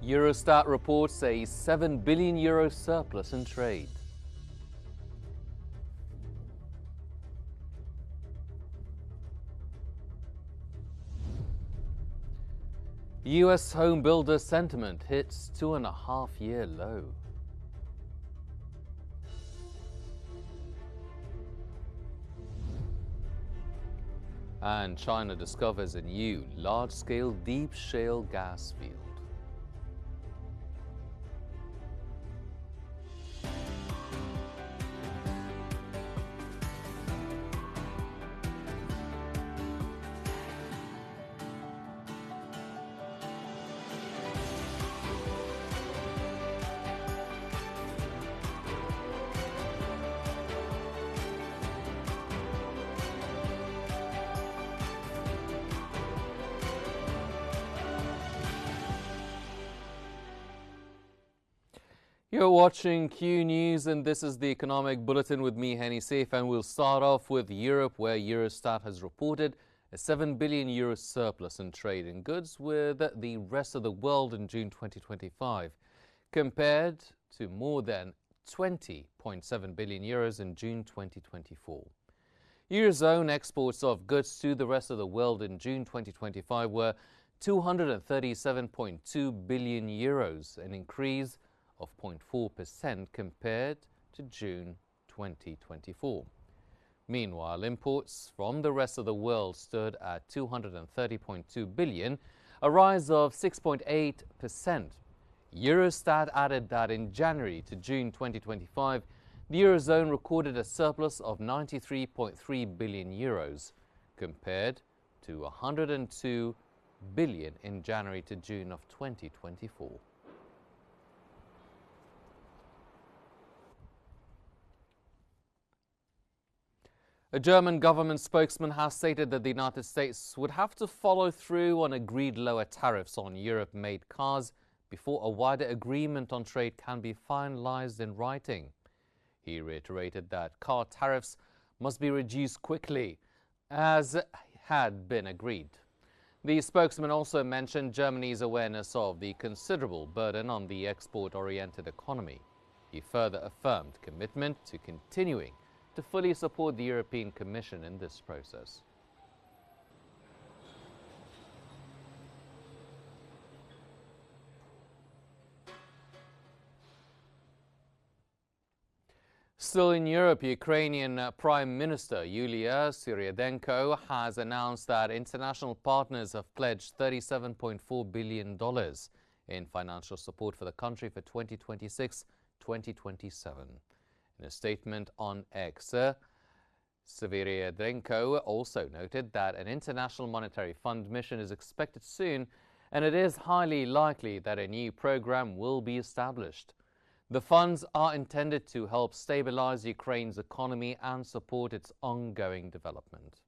Eurostat reports a €7 billion surplus in trade. US home builder sentiment hits 2.5-year low. And China discovers a new large-scale deep shale gas field. You're watching Q News, and this is the Economic Bulletin with me, Henny Saif, and we'll start off with Europe, where Eurostat has reported a €7 billion surplus in trade in goods with the rest of the world in June 2025, compared to more than €20.7 billion in June 2024. Eurozone exports of goods to the rest of the world in June 2025 were €237.2 billion, an increase of 0.4% compared to June 2024. Meanwhile, imports from the rest of the world stood at €230.2 billion, a rise of 6.8%. Eurostat added that in January to June 2025, the Eurozone recorded a surplus of €93.3 billion, compared to €102 billion in January to June of 2024. A German government spokesman has stated that the United States would have to follow through on agreed lower tariffs on Europe-made cars before a wider agreement on trade can be finalized in writing. He reiterated that car tariffs must be reduced quickly, as had been agreed. The spokesman also mentioned Germany's awareness of the considerable burden on the export-oriented economy. He further affirmed commitment to continuing to fully support the European Commission in this process. Still in Europe, Ukrainian Prime Minister Yulia Syriadenko has announced that international partners have pledged $37.4 billion in financial support for the country for 2026-2027. In a statement on X, Syriadenko also noted that an International Monetary Fund mission is expected soon, and it is highly likely that a new program will be established. The funds are intended to help stabilize Ukraine's economy and support its ongoing development.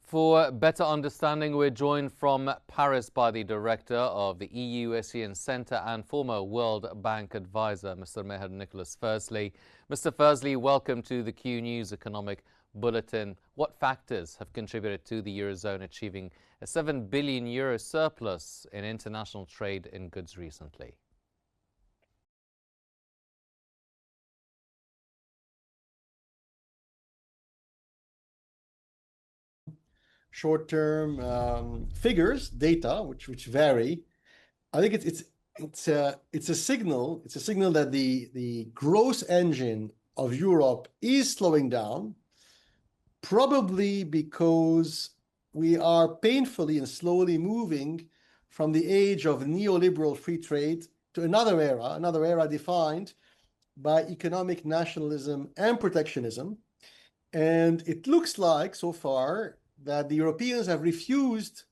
For better understanding, we're joined from Paris by the director of the EU ASEAN Centre and former World Bank advisor, Mr. Meher Nicholas Fursley. Mr. Fursley, welcome to the Q News Economic Bulletin. What factors have contributed to the Eurozone achieving a €7 billion surplus in international trade in goods recently? Short-term figures, data, which vary. I think it's a signal. It's a signal that the growth engine of Europe is slowing down, probably because we are painfully and slowly moving from the age of neoliberal free trade to another era defined by economic nationalism and protectionism. And it looks like so far that the Europeans have refused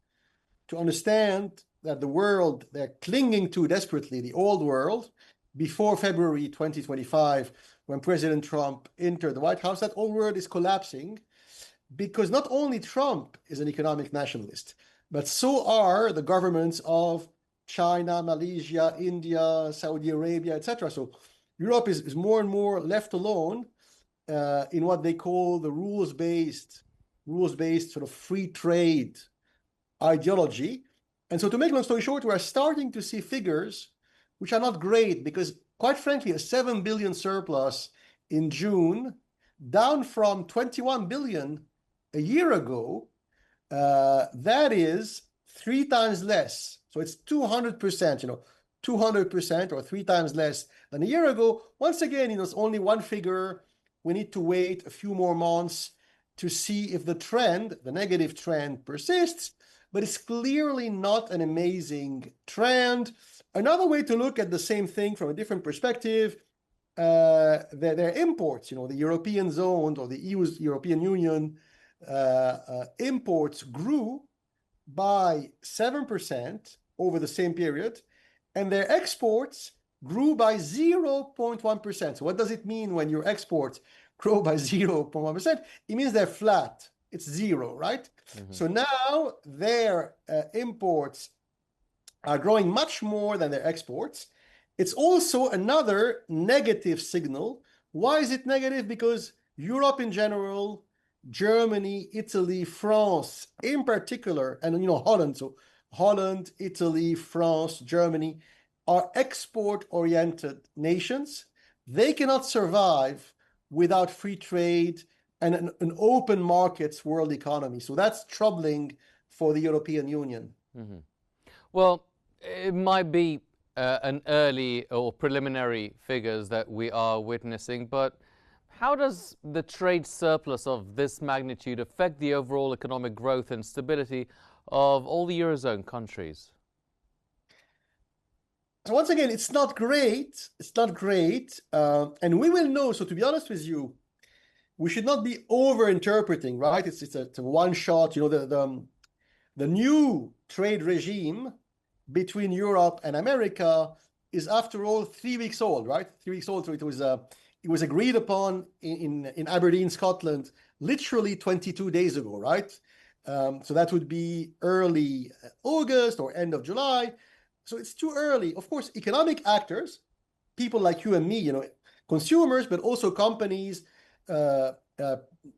to understand that the world they're clinging to desperately, the old world, before February 2025, when President Trump entered the White House, that old world is collapsing because not only Trump is an economic nationalist, but so are the governments of China, Malaysia, India, Saudi Arabia, etc. So Europe is more and more left alone in what they call the rules-based sort of free trade ideology. And so to make long story short, we're starting to see figures which are not great because, quite frankly, a 7 billion surplus in June, down from 21 billion a year ago, that is 3 times less. So it's 200%, 200% or 3 times less than a year ago. Once again, it's only one figure. We need to wait a few more months to see if the trend, the negative trend, persists, but it's clearly not an amazing trend. Another way to look at the same thing from a different perspective, their imports, the European zone or the European Union imports grew by 7% over the same period, and their exports grew by 0.1%. So what does it mean when your exports grow by 0.1%? It means they're flat. It's zero, right? Mm-hmm. So now their imports are growing much more than their exports. It's also another negative signal. Why is it negative? Because Europe in general, Germany, Italy, France in particular, and Holland, so Holland, Italy, France, Germany are export-oriented nations. They cannot survive without free trade and an open markets world economy. So that's troubling for the European Union. Mm-hmm. Well, it might be an early or preliminary figures that we are witnessing, but how does the trade surplus of this magnitude affect the overall economic growth and stability of all the Eurozone countries? So once again, it's not great. It's not great. And we will know. So to be honest with you, we should not be over-interpreting, right? It's a one-shot. The new trade regime between Europe and America is, after all, 3 weeks old, right? 3 weeks old. So it was agreed upon in Aberdeen, Scotland, literally 22 days ago, right? So that would be early August or end of July. So it's too early. Of course, economic actors, people like you and me, consumers, but also companies,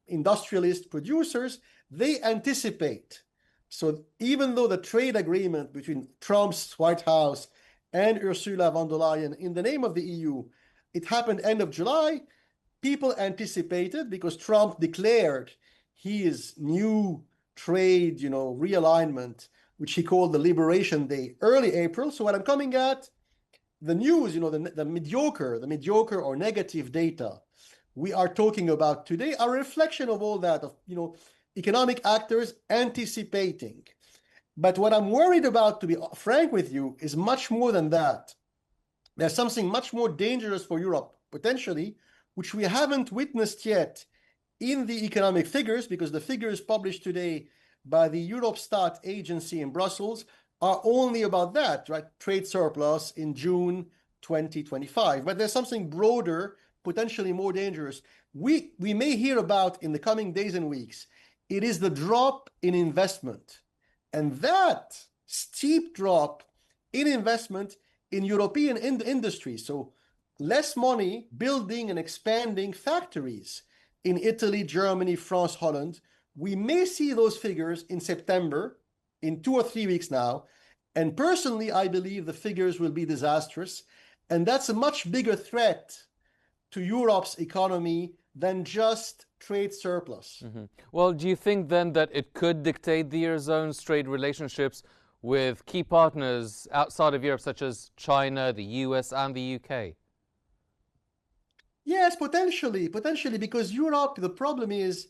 industrialists, producers, they anticipate. So even though the trade agreement between Trump's White House and Ursula von der Leyen in the name of the EU, it happened end of July, people anticipated, because Trump declared his new trade, realignment, which he called the Liberation Day, early April. So what I'm coming at, the news, the mediocre or negative data we are talking about today are a reflection of all that, of, economic actors anticipating. But what I'm worried about, to be frank with you, is much more than that. There's something much more dangerous for Europe, potentially, which we haven't witnessed yet in the economic figures, because the figures published today by the Eurostat agency in Brussels are only about that, right? Trade surplus in June 2025. But there's something broader, potentially more dangerous, we may hear about in the coming days and weeks. It is the drop in investment. And that steep drop in investment in European industry, so less money building and expanding factories in Italy, Germany, France, Holland, we may see those figures in September, in 2 or 3 weeks now. And personally, I believe the figures will be disastrous. And that's a much bigger threat to Europe's economy than just trade surplus. Mm-hmm. Well, do you think then that it could dictate the Eurozone's trade relationships with key partners outside of Europe, such as China, the US, and the UK? Yes, potentially, because Europe, the problem is,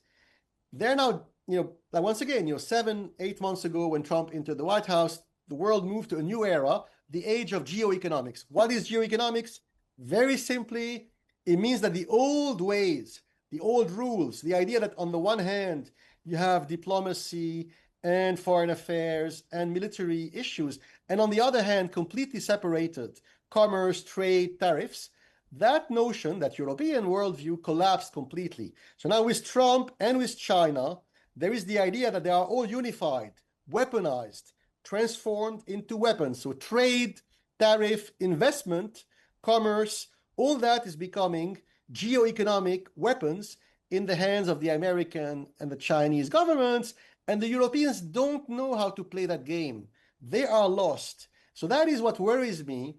they're now, like once again, 7-8 months ago when Trump entered the White House, the world moved to a new era, the age of geoeconomics. What is geoeconomics? Very simply, it means that the old ways, the old rules, the idea that on the one hand, you have diplomacy and foreign affairs and military issues, and on the other hand, completely separated commerce, trade, tariffs, that notion, that European worldview collapsed completely. So now with Trump and with China, there is the idea that they are all unified, weaponized, transformed into weapons. So trade, tariff, investment, commerce, all that is becoming geoeconomic weapons in the hands of the American and the Chinese governments, and the Europeans don't know how to play that game. They are lost. So that is what worries me,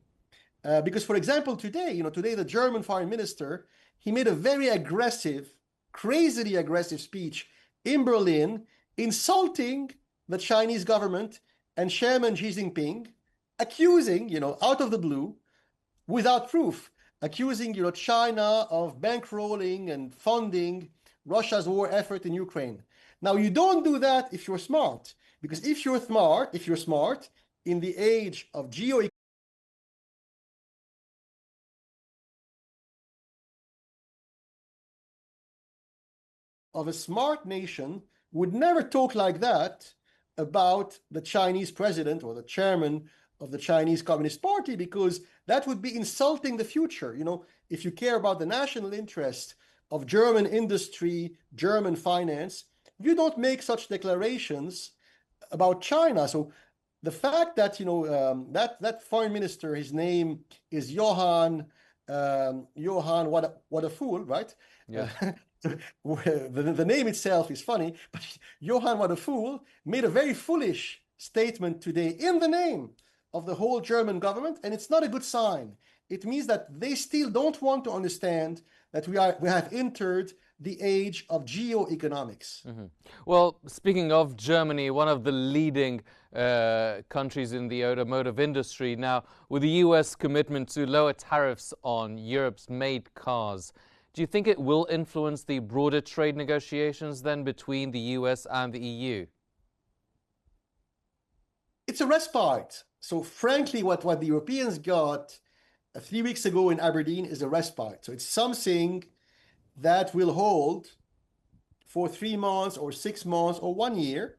because, for example, today the German foreign minister, he made a very aggressive, crazily aggressive speech in Berlin, insulting the Chinese government and Chairman Xi Jinping, accusing, out of the blue, without proof, accusing, China of bankrolling and funding Russia's war effort in Ukraine. Now, you don't do that if you're smart, because if you're smart, in the age of a smart nation would never talk like that about the Chinese president or the chairman of the Chinese Communist Party, because that would be insulting the future. If you care about the national interest of German industry, German finance, you don't make such declarations about China. So the fact that that foreign minister, his name is Johann what a fool, right? Yes. The name itself is funny, but Johann what a fool made a very foolish statement today in the name of the whole German government, and it's not a good sign. It means that they still don't want to understand that we have entered the age of geoeconomics. Mm-hmm. Well, speaking of Germany, one of the leading countries in the automotive industry now, with the US commitment to lower tariffs on Europe's made cars, do you think it will influence the broader trade negotiations then between the US and the EU? It's a respite. So frankly, what the Europeans got 3 weeks ago in Aberdeen is a respite. So it's something that will hold for 3 months or 6 months or 1 year.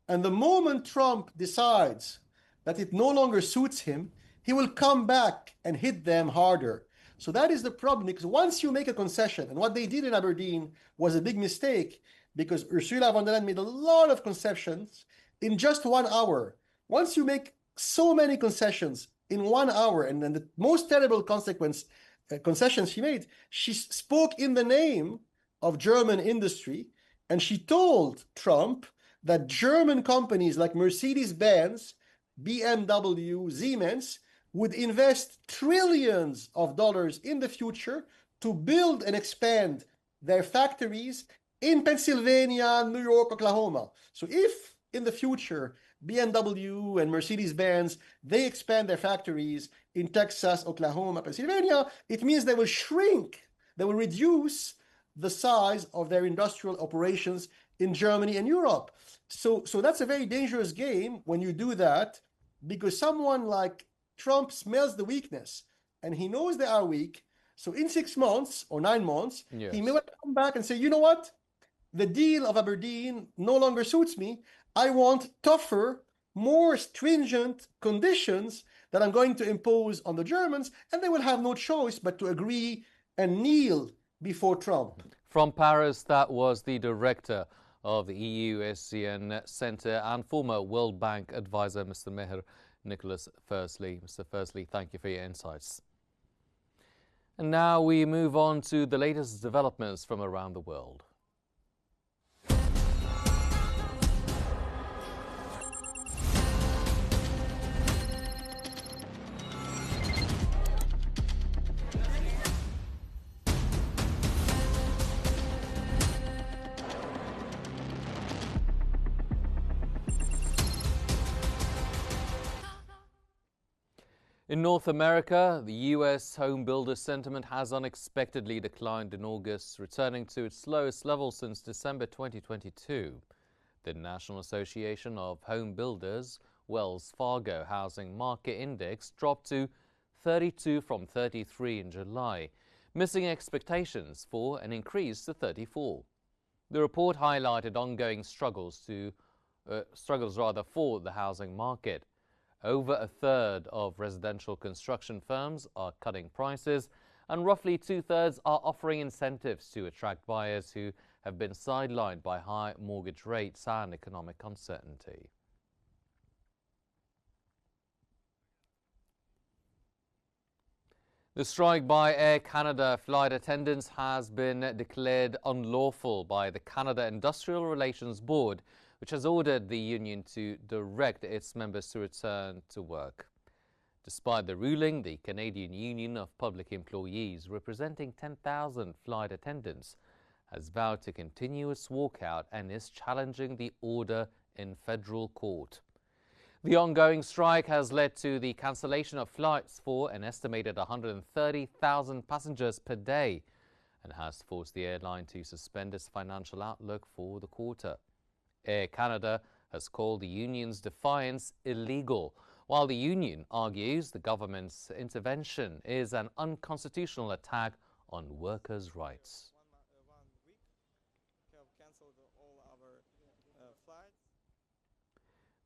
And the moment Trump decides that it no longer suits him, he will come back and hit them harder. So that is the problem, because once you make a concession, and what they did in Aberdeen was a big mistake, because Ursula von der Leyen made a lot of concessions in just 1 hour. Once you make so many concessions in 1 hour, and then the most terrible concessions she made, she spoke in the name of German industry, and she told Trump that German companies like Mercedes-Benz, BMW, Siemens would invest trillions of dollars in the future to build and expand their factories in Pennsylvania, New York, Oklahoma. So if in the future BMW and Mercedes-Benz, they expand their factories in Texas, Oklahoma, Pennsylvania, it means they will shrink, they will reduce the size of their industrial operations in Germany and Europe. So that's a very dangerous game when you do that, because someone like Trump smells the weakness and he knows they are weak. So in 6 months or 9 months, Yes. he may come back and say, you know what? The deal of Aberdeen no longer suits me. I want tougher, more stringent conditions that I'm going to impose on the Germans, and they will have no choice but to agree and kneel before Trump. From Paris, that was the director of the EU ASEAN Centre and former World Bank advisor, Mr. Meher Nicholas Fursley. Mr. Fursley, thank you for your insights. And now we move on to the latest developments from around the world. In North America, the U.S. home builder sentiment has unexpectedly declined in August, returning to its lowest level since December 2022. The National Association of Home Builders Wells Fargo Housing Market Index dropped to 32 from 33 in July, missing expectations for an increase to 34. The report highlighted ongoing struggles for the housing market. Over a third of residential construction firms are cutting prices, and roughly 2/3 are offering incentives to attract buyers who have been sidelined by high mortgage rates and economic uncertainty. The strike by Air Canada flight attendants has been declared unlawful by the Canada Industrial Relations Board, which has ordered the union to direct its members to return to work. Despite the ruling, the Canadian Union of Public Employees, representing 10,000 flight attendants, has vowed to continue its walkout and is challenging the order in federal court. The ongoing strike has led to the cancellation of flights for an estimated 130,000 passengers per day and has forced the airline to suspend its financial outlook for the quarter. Air Canada has called the union's defiance illegal, while the union argues the government's intervention is an unconstitutional attack on workers' rights.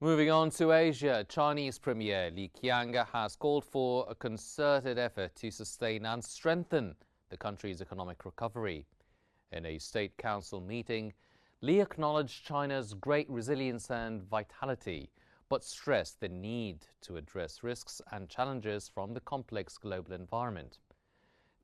Moving on to Asia, Chinese Premier Li Qiang has called for a concerted effort to sustain and strengthen the country's economic recovery. In a State Council meeting, Li acknowledged China's great resilience and vitality, but stressed the need to address risks and challenges from the complex global environment.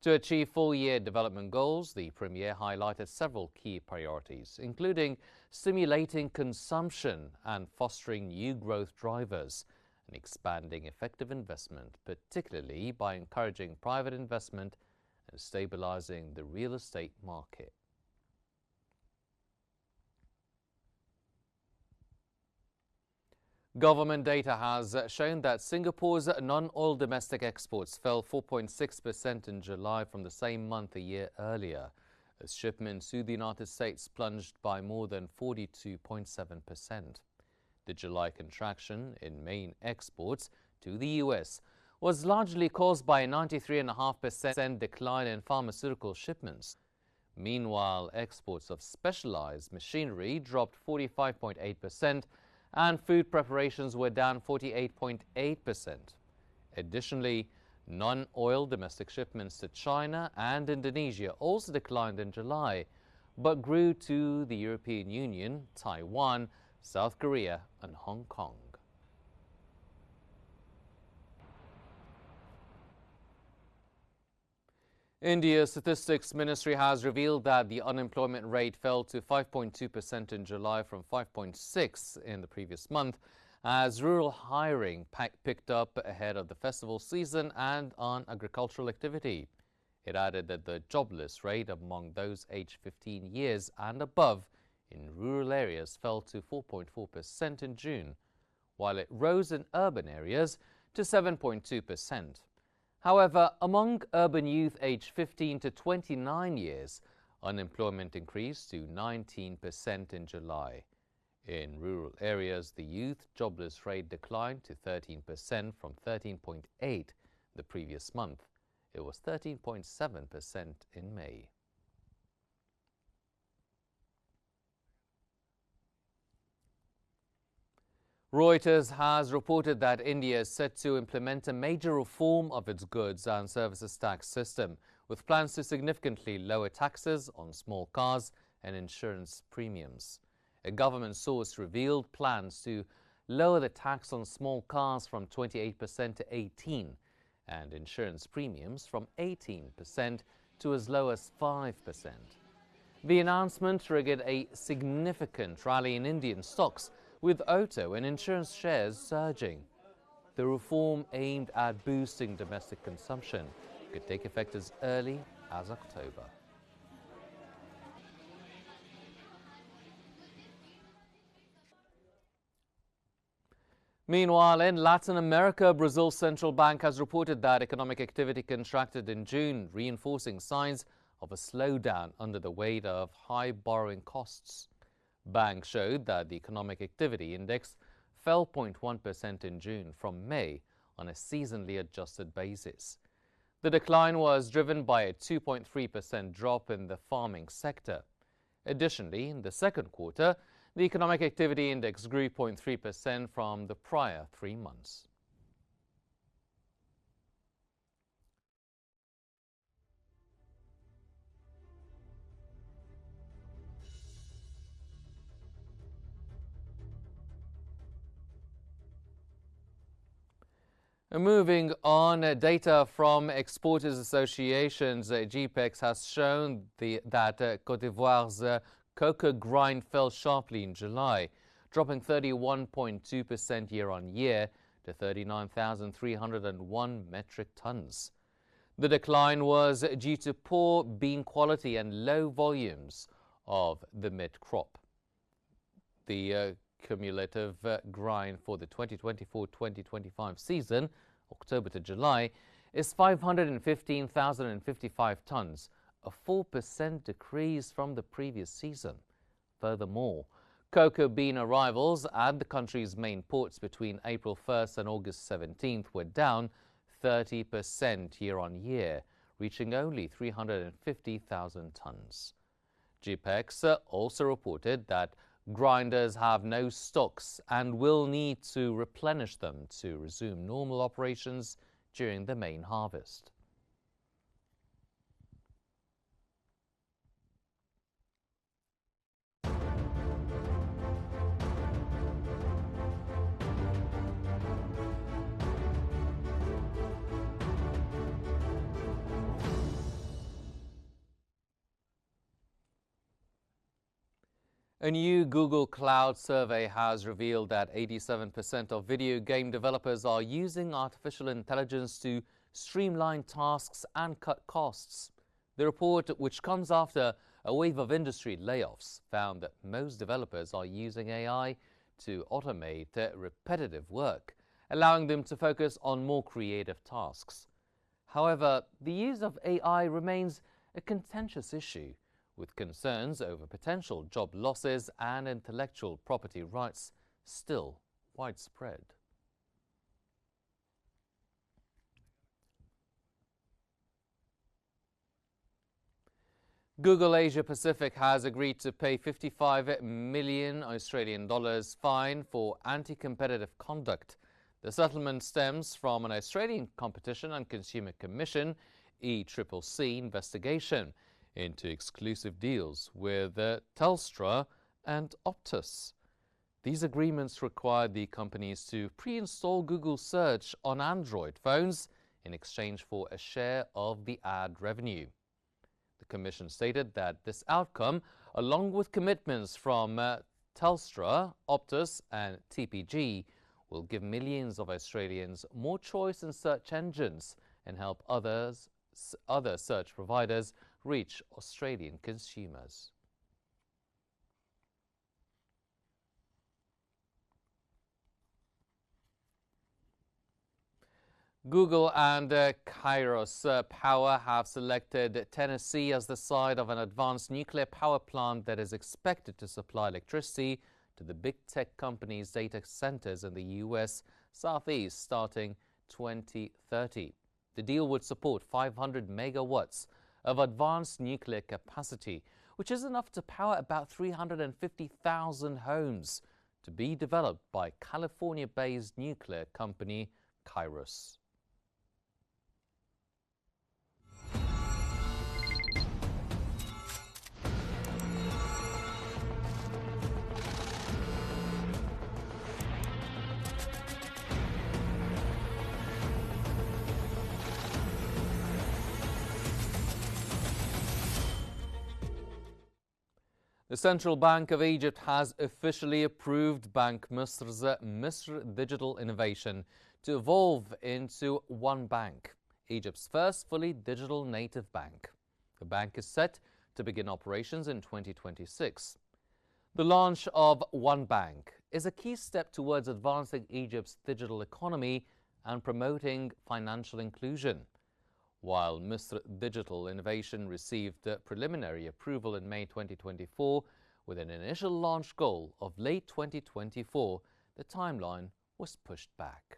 To achieve full-year development goals, the Premier highlighted several key priorities, including stimulating consumption and fostering new growth drivers and expanding effective investment, particularly by encouraging private investment and stabilizing the real estate market. Government data has shown that Singapore's non-oil domestic exports fell 4.6% in July from the same month a year earlier, as shipments to the United States plunged by more than 42.7%. The July contraction in main exports to the U.S. was largely caused by a 93.5% decline in pharmaceutical shipments. Meanwhile, exports of specialized machinery dropped 45.8%, and food preparations were down 48.8%. Additionally, non-oil domestic shipments to China and Indonesia also declined in July, but grew to the European Union, Taiwan, South Korea, and Hong Kong. India's Statistics Ministry has revealed that the unemployment rate fell to 5.2% in July from 5.6% in the previous month, as rural hiring picked up ahead of the festival season and on agricultural activity. It added that the jobless rate among those aged 15 years and above in rural areas fell to 4.4% in June, while it rose in urban areas to 7.2%. However, among urban youth aged 15 to 29 years, unemployment increased to 19% in July. In rural areas, the youth jobless rate declined to 13% from 13.8% the previous month. It was 13.7% in May. Reuters has reported that India is set to implement a major reform of its goods and services tax system, with plans to significantly lower taxes on small cars and insurance premiums. A government source revealed plans to lower the tax on small cars from 28% to 18% and insurance premiums from 18% to as low as 5%. The announcement triggered a significant rally in Indian stocks, with auto and insurance shares surging. The reform aimed at boosting domestic consumption could take effect as early as October. Meanwhile, in Latin America, Brazil's central bank has reported that economic activity contracted in June, reinforcing signs of a slowdown under the weight of high borrowing costs. Banks showed that the economic activity index fell 0.1% in June from May on a seasonally adjusted basis. The decline was driven by a 2.3% drop in the farming sector. Additionally, in the second quarter, the economic activity index grew 0.3% from the prior 3 months. Moving on, data from exporters associations, GPEX, has shown that Côte d'Ivoire's cocoa grind fell sharply in July, dropping 31.2% year-on-year to 39,301 metric tons. The decline was due to poor bean quality and low volumes of the mid-crop. The cumulative grind for the 2024-2025 season, October to July, is 515,055 tons, a 4% decrease from the previous season. Furthermore, cocoa bean arrivals at the country's main ports between April 1st and August 17th were down 30% year-on-year, reaching only 350,000 tons. GPEX also reported that grinders have no stocks and will need to replenish them to resume normal operations during the main harvest. A new Google Cloud survey has revealed that 87% of video game developers are using artificial intelligence to streamline tasks and cut costs. The report, which comes after a wave of industry layoffs, found that most developers are using AI to automate repetitive work, allowing them to focus on more creative tasks. However, the use of AI remains a contentious issue, with concerns over potential job losses and intellectual property rights still widespread. Google Asia Pacific has agreed to pay 55 million Australian dollars fine for anti-competitive conduct. The settlement stems from an Australian Competition and Consumer Commission (ECCC) investigation into exclusive deals with Telstra and Optus. These agreements require the companies to pre-install Google Search on Android phones in exchange for a share of the ad revenue. The Commission stated that this outcome, along with commitments from Telstra, Optus and TPG, will give millions of Australians more choice in search engines and help other search providers reach Australian consumers. Google and Kairos Power have selected Tennessee as the site of an advanced nuclear power plant that is expected to supply electricity to the big tech companies' data centers in the U.S. Southeast starting 2030. The deal would support 500 megawatts of advanced nuclear capacity, which is enough to power about 350,000 homes, to be developed by California-based nuclear company Kairos. The Central Bank of Egypt has officially approved Bank Misr's Misr Digital Innovation to evolve into One Bank, Egypt's first fully digital native bank. The bank is set to begin operations in 2026. The launch of One Bank is a key step towards advancing Egypt's digital economy and promoting financial inclusion. While Misr Digital Innovation received preliminary approval in May 2024 with an initial launch goal of late 2024, the timeline was pushed back.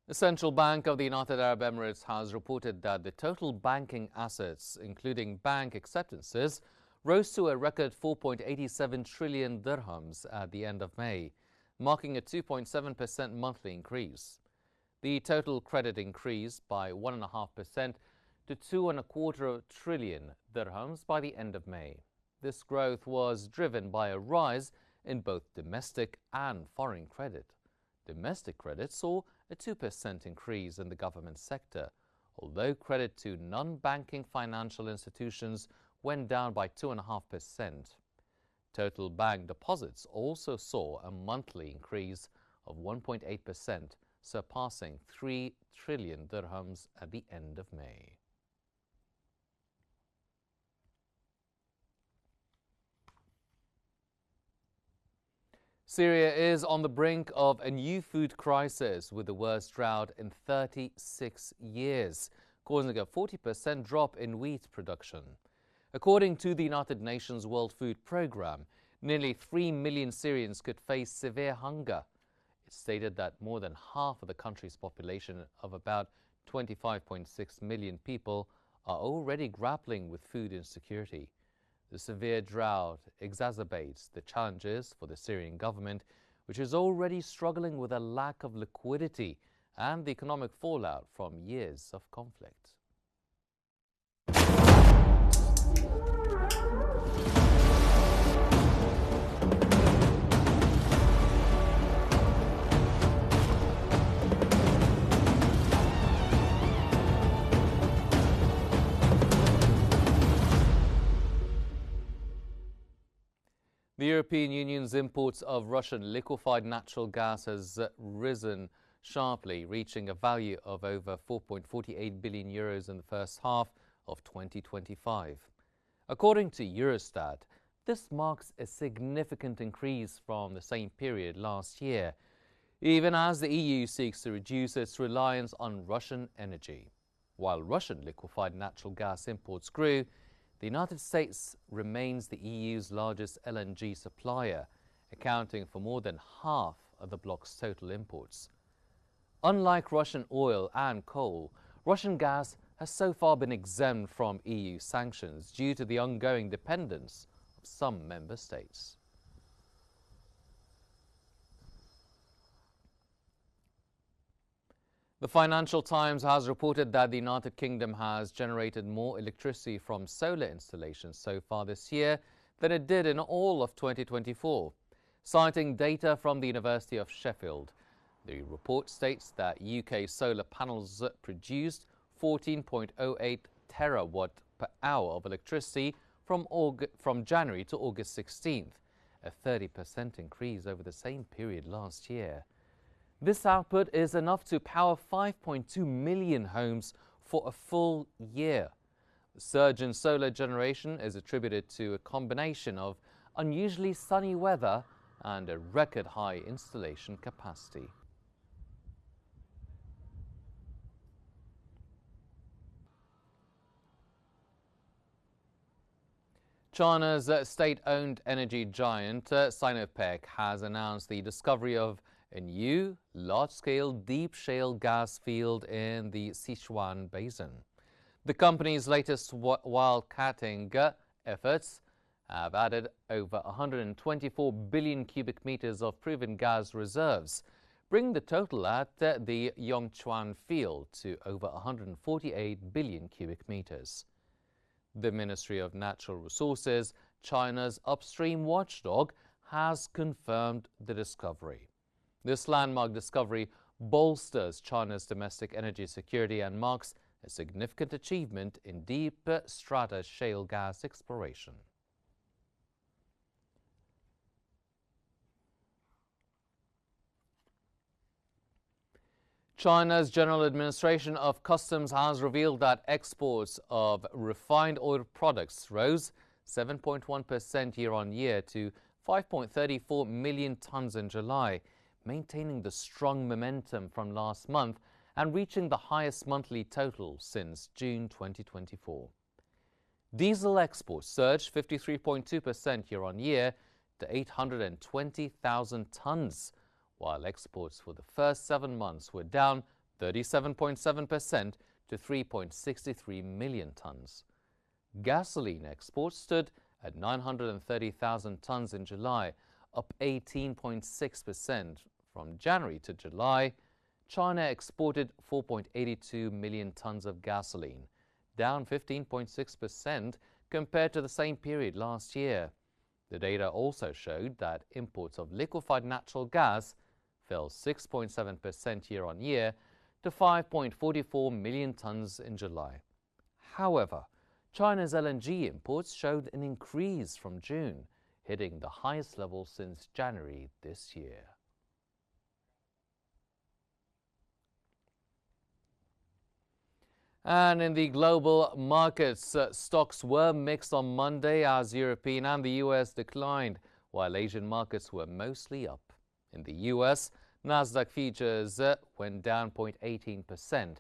The Central Bank of the United Arab Emirates has reported that the total banking assets, including bank acceptances, rose to a record 4.87 trillion dirhams at the end of May, marking a 2.7% monthly increase. The total credit increased by 1.5% to 2.25 trillion dirhams by the end of May. This growth was driven by a rise in both domestic and foreign credit. Domestic credit saw a 2% increase in the government sector, although credit to non-banking financial institutions went down by 2.5%. Total bank deposits also saw a monthly increase of 1.8%, surpassing 3 trillion dirhams at the end of May. Syria is on the brink of a new food crisis with the worst drought in 36 years, causing a 40% drop in wheat production. According to the United Nations World Food Programme, nearly 3 million Syrians could face severe hunger. It stated that more than half of the country's population of about 25.6 million people are already grappling with food insecurity. The severe drought exacerbates the challenges for the Syrian government, which is already struggling with a lack of liquidity and the economic fallout from years of conflict. The European Union's imports of Russian liquefied natural gas has risen sharply, reaching a value of over 4.48 billion euros in the first half of 2025. According to Eurostat, this marks a significant increase from the same period last year, even as the EU seeks to reduce its reliance on Russian energy. While Russian liquefied natural gas imports grew, the United States remains the EU's largest LNG supplier, accounting for more than half of the bloc's total imports. Unlike Russian oil and coal, Russian gas has so far been exempt from EU sanctions due to the ongoing dependence of some member states. The Financial Times has reported that the United Kingdom has generated more electricity from solar installations so far this year than it did in all of 2024. Citing data from the University of Sheffield, the report states that UK solar panels produced 14.08 terawatt per hour of electricity from January to August 16th, a 30% increase over the same period last year. This output is enough to power 5.2 million homes for a full year. The surge in solar generation is attributed to a combination of unusually sunny weather and a record high installation capacity. China's state-owned energy giant SINOPEC has announced the discovery of a new large-scale deep shale gas field in the Sichuan Basin. The company's latest wildcatting efforts have added over 124 billion cubic meters of proven gas reserves, bringing the total at the Yongchuan field to over 148 billion cubic meters. The Ministry of Natural Resources, China's upstream watchdog, has confirmed the discovery. This landmark discovery bolsters China's domestic energy security and marks a significant achievement in deep strata shale gas exploration. China's General Administration of Customs has revealed that exports of refined oil products rose 7.1% year-on-year to 5.34 million tons in July, maintaining the strong momentum from last month and reaching the highest monthly total since June 2024. Diesel exports surged 53.2% year-on-year to 820,000 tons, while exports for the first 7 months were down 37.7% to 3.63 million tons. Gasoline exports stood at 930,000 tons in July, up 18.6%. From January to July, China exported 4.82 million tons of gasoline, down 15.6% compared to the same period last year. The data also showed that imports of liquefied natural gas fell 6.7% year-on-year to 5.44 million tons in July. However, China's LNG imports showed an increase from June, hitting the highest level since January this year. And in the global markets, stocks were mixed on Monday as European and the US declined, while Asian markets were mostly up. In the US, Nasdaq futures went down 0.18%.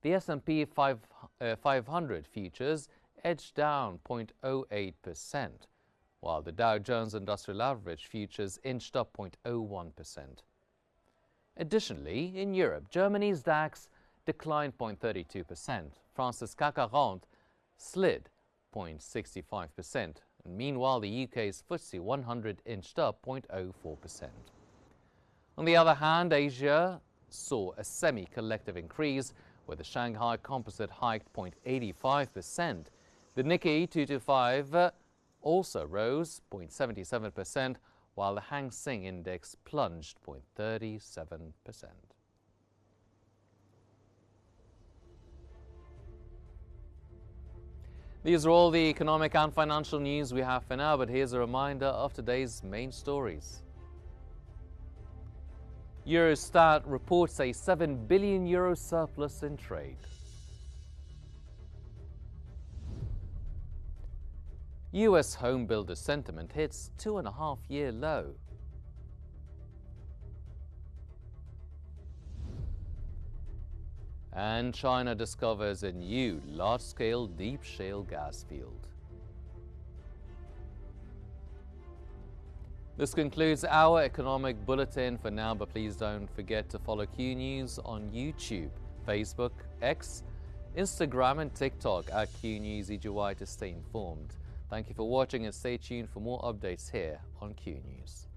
The S&P 500 futures edged down 0.08%, while the Dow Jones Industrial Average futures inched up 0.01%. Additionally, in Europe, Germany's DAX declined 0.32%. France's CAC 40 slid 0.65%. And meanwhile, the UK's FTSE 100 inched up 0.04%. On the other hand, Asia saw a semi-collective increase, where the Shanghai Composite hiked 0.85%. The Nikkei 225 also rose 0.77%, while the Hang Seng Index plunged 0.37%. These are all the economic and financial news we have for now, but here's a reminder of today's main stories. Eurostat reports a €7 billion surplus in trade. US home builder sentiment hits 2.5-year low. And China discovers a new large-scale deep shale gas field. This concludes our economic bulletin for now, but please don't forget to follow Qnews on YouTube, Facebook, X, Instagram and TikTok at Qnews EGY to stay informed. Thank you for watching and stay tuned for more updates here on Qnews.